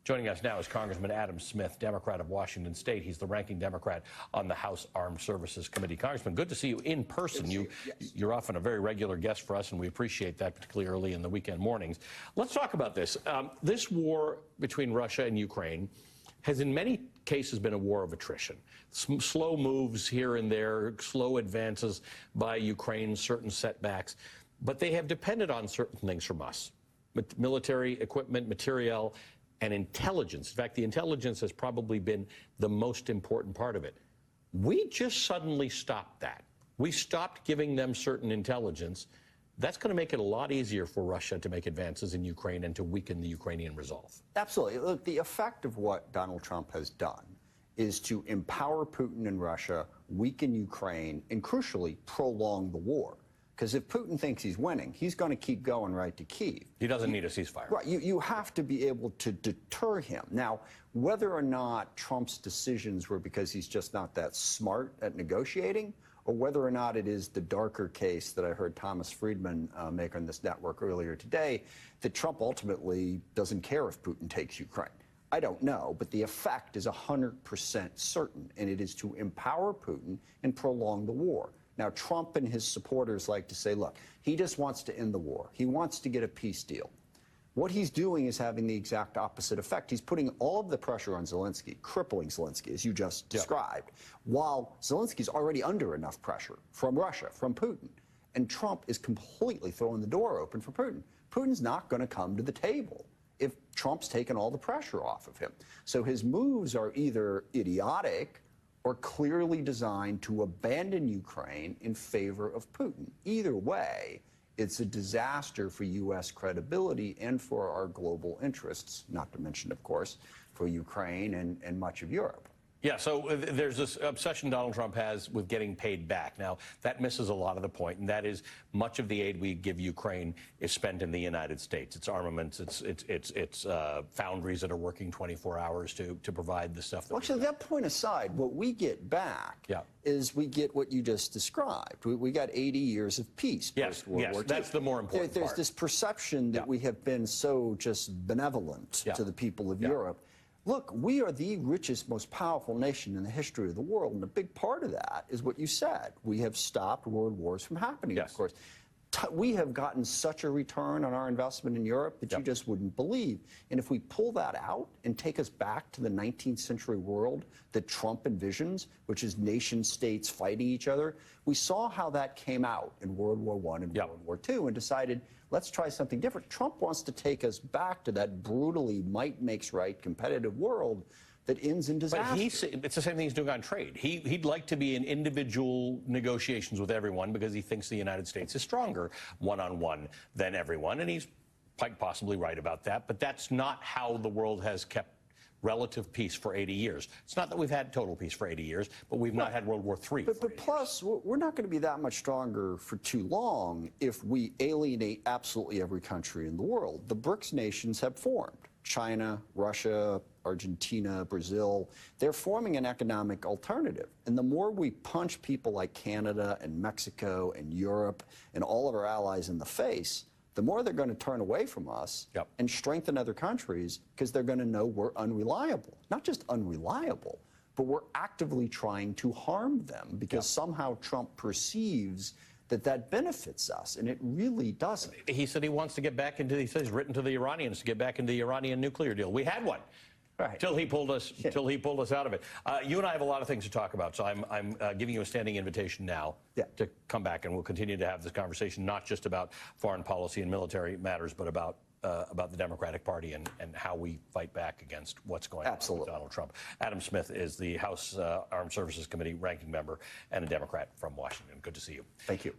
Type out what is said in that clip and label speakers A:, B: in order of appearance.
A: Joining us now is Congressman Adam Smith, Democrat of Washington State. He's the ranking Democrat on the House Armed Services Committee. Congressman, good to see you in person. You're often a very regular guest for us, and we appreciate that, particularly early in the weekend mornings. Let's talk about this. This war between Russia and Ukraine has in many cases been a war of attrition. Some slow moves here and there, slow advances by Ukraine, certain setbacks, but they have depended on certain things from us. Military equipment, materiel, and intelligence. In fact, the intelligence has probably been the most important part of it. We just suddenly stopped that. We stopped giving them certain intelligence. That's going to make it a lot easier for Russia to make advances in Ukraine and to weaken the Ukrainian resolve.
B: Absolutely. Look, the effect of what Donald Trump has done is to empower Putin and Russia, weaken Ukraine, and crucially, prolong the war. Because if Putin thinks he's winning, he's going to keep going right to Kyiv.
A: He doesn't need a ceasefire.
B: Right. You have to be able to deter him. Now, whether or not Trump's decisions were because he's just not that smart at negotiating, or whether or not it is the darker case that I heard Thomas Friedman make on this network earlier today, that Trump ultimately doesn't care if Putin takes Ukraine. I don't know, but the effect is 100% certain, and it is to empower Putin and prolong the war. Now, Trump and his supporters like to say, look, he just wants to end the war. He wants to get a peace deal. What he's doing is having the exact opposite effect. He's putting all of the pressure on Zelensky, crippling Zelensky, as you just described, while Zelensky's already under enough pressure from Russia, from Putin. And Trump is completely throwing the door open for Putin. Putin's not going to come to the table if Trump's taken all the pressure off of him. So his moves are either idiotic or clearly designed to abandon Ukraine in favor of Putin. Either way, it's a disaster for U.S. credibility and for our global interests, not to mention, of course, for Ukraine and much of Europe.
A: Yeah, so there's this obsession Donald Trump has with getting paid back. Now, that misses a lot of the point, and that is much of the aid we give Ukraine is spent in the United States. It's armaments, it's foundries that are working 24 hours to provide the stuff.
B: Well, actually, that point aside, what we get back is we get what you just described. We got 80 years of peace post-World War II.
A: That's the more important
B: There's
A: part.
B: this perception that we have been so just benevolent to the people of Europe. Look, we are the richest, most powerful nation in the history of the world, and a big part of that is what you said. We have stopped world wars from happening, of course. We have gotten such a return on our investment in Europe that you just wouldn't believe. And if we pull that out and take us back to the 19th century world that Trump envisions, which is nation states fighting each other, we saw how that came out in World War I and World War II and decided, let's try something different. Trump wants to take us back to that brutally might makes right competitive world that ends in disaster.
A: But it's the same thing he's doing on trade. He'd like to be in individual negotiations with everyone because he thinks the United States is stronger one-on-one than everyone, and he's quite possibly right about that. But that's not how the world has kept relative peace for 80 years. It's not that we've had total peace for 80 years, but we've not had World War III.
B: But plus, we're not going to be that much stronger for too long if we alienate absolutely every country in the world. The BRICS nations have formed. China, Russia, Argentina, Brazil, they're forming an economic alternative. And the more we punch people like Canada and Mexico and Europe and all of our allies in the face, the more they're going to turn away from us and strengthen other countries because they're going to know we're unreliable. Not just unreliable, but we're actively trying to harm them because somehow Trump perceives that benefits us, and it really doesn't.
A: He said he wants to get back into, he says, written to the Iranians to get back into the Iranian nuclear deal. We had one. Till he pulled us out of it. You and I have a lot of things to talk about, so I'm giving you a standing invitation now to come back, and we'll continue to have this conversation, not just about foreign policy and military matters, but about the Democratic Party and how we fight back against what's going on with Donald Trump. Adam Smith is the House Armed Services Committee ranking member and a Democrat from Washington. Good to see you.
B: Thank you.